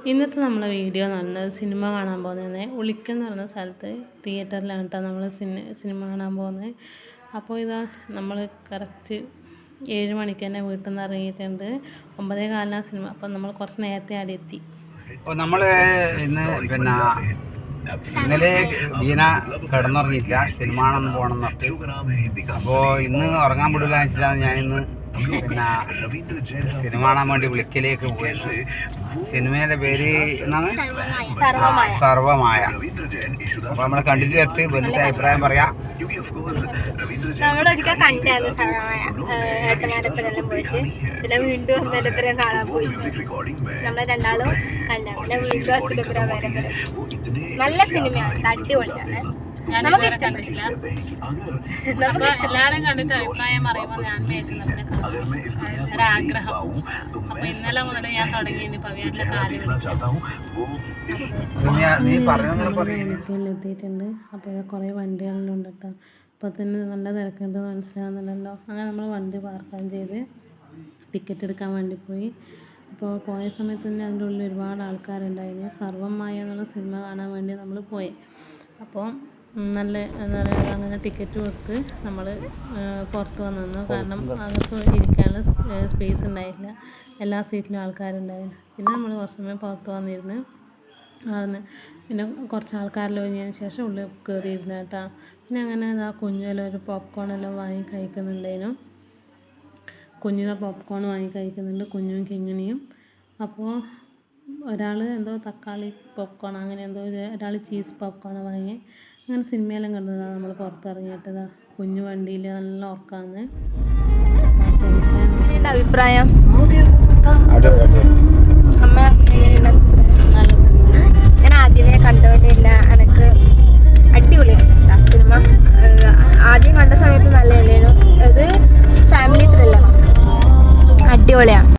ഇന്നത്തെ നമ്മളെ വീഡിയോ എന്ന് പറയുന്നത് സിനിമ കാണാൻ പോകുന്നത് ഉളിക്കൽ എന്ന് പറയുന്ന സ്ഥലത്ത് തിയേറ്ററിലാണ് കേട്ടോ നമ്മൾ സിനിമ കാണാൻ പോകുന്നത്. അപ്പോൾ ഇതാ നമ്മൾ കറക്റ്റ് 7 മണിക്ക് തന്നെ വീട്ടിൽ നിന്ന് ഇറങ്ങിയിട്ടുണ്ട്. 9:15 സിനിമ. അപ്പോൾ നമ്മൾ കുറച്ച് നേരത്തെ അവിടെ എത്തി. അപ്പോൾ നമ്മൾ ഇന്ന് പിന്നെ ഇന്നലെ ബീന കിടന്നുറങ്ങിയില്ല, സിനിമ കാണാൻ പോകണം എന്ന് പറഞ്ഞു. അപ്പോൾ ഇന്ന് ഉറങ്ങാൻ വിടില്ല വെച്ചിട്ടാണ് ഞാനിന്ന് പിന്നെ സിനിമ കാണാൻ വേണ്ടി വിളിക്കലേക്ക് പോയത്. സിനിമയുടെ പേര് എന്നാണ് സർവമായ. അപ്പോൾ നമ്മളെ കണ്ടിട്ട് എത്തി വലിയ അഭിപ്രായം പറയാം. നമ്മളൊരിക്കൽ കണ്ടായിരുന്നു സർവമായ, ഏട്ടന്മാരെപ്പരെല്ലാം പോയിട്ട് പിന്നെ വീണ്ടും അമ്മേരെപ്പരം കാണാൻ പോയി. നമ്മളെ രണ്ടാളും കണ്ട പിന്നെ വീണ്ടും അച്ഛനെപ്പരം വരെ നല്ല സിനിമയാണ്, അടിപൊളിയാണ്. നമുക്ക് ഇഷ്ടപ്പെട്ടില്ല. എല്ലാവരും കണ്ടിട്ട് അഭിപ്രായം പറയുമ്പോൾ ഞാൻ ഒരാഗ്രഹം. അപ്പൊ ഇന്നലെ മുതൽ ഞാൻ തുടങ്ങി പവിയാട്ടിലെ എത്തിയിട്ടുണ്ട്. അപ്പോൾ കുറേ വണ്ടികളിലുണ്ട് കേട്ടോ. അപ്പോൾ തന്നെ നല്ല തിരക്കുണ്ടെന്ന് മനസ്സിലാകുന്നില്ലല്ലോ. അങ്ങനെ നമ്മൾ വണ്ടി പാർക്കാൻ ചെയ്ത് ടിക്കറ്റ് എടുക്കാൻ വേണ്ടി പോയി. അപ്പോൾ പോയ സമയത്ത് തന്നെ അതിൻ്റെ ഉള്ളിൽ ഒരുപാട് ആൾക്കാരുണ്ടായിരുന്നു. സർവമായ എന്നുള്ള സിനിമ കാണാൻ വേണ്ടി നമ്മൾ പോയി. അപ്പോൾ നല്ല എന്താ പറയുക, അങ്ങനെ ടിക്കറ്റ് കൊടുത്ത് നമ്മൾ പുറത്ത് വന്നു. കാരണം അകത്ത് ഇരിക്കാനുള്ള സ്പേസ് ഉണ്ടായില്ല, എല്ലാ സീറ്റിലും ആൾക്കാരുണ്ടായിരുന്നു. പിന്നെ നമ്മൾ കുറച്ച് സമയം പുറത്ത് വന്നിരുന്ന് ആടുന്ന് പിന്നെ കുറച്ച് ആൾക്കാരെല്ലാം ഒഴിഞ്ഞതിന് ശേഷം ഉള്ളിൽ കയറിയിരുന്നു കേട്ടോ. പിന്നെ അങ്ങനെ ആ കുഞ്ഞെല്ലാം ഒരു പോപ്കോണെല്ലാം വാങ്ങി കഴിക്കുന്നുണ്ടായിരുന്നു. കുഞ്ഞിനെ പോപ്കോൺ വാങ്ങി കഴിക്കുന്നുണ്ട്, കുഞ്ഞും കിങ്ങിണിയും. അപ്പോൾ ഒരാൾ എന്തോ തക്കാളി പോപ്കോൺ അങ്ങനെ എന്തോ, ഒരാൾ ചീസ് പോപ്കോൺ വാങ്ങി. അങ്ങനെ സിനിമയെല്ലാം കണ്ടതാണ് നമ്മൾ പുറത്തിറങ്ങിയിട്ടതാ. കുഞ്ഞു വണ്ടിയിൽ നല്ല ഉറക്കാന്ന്. അഭിപ്രായം അമ്മ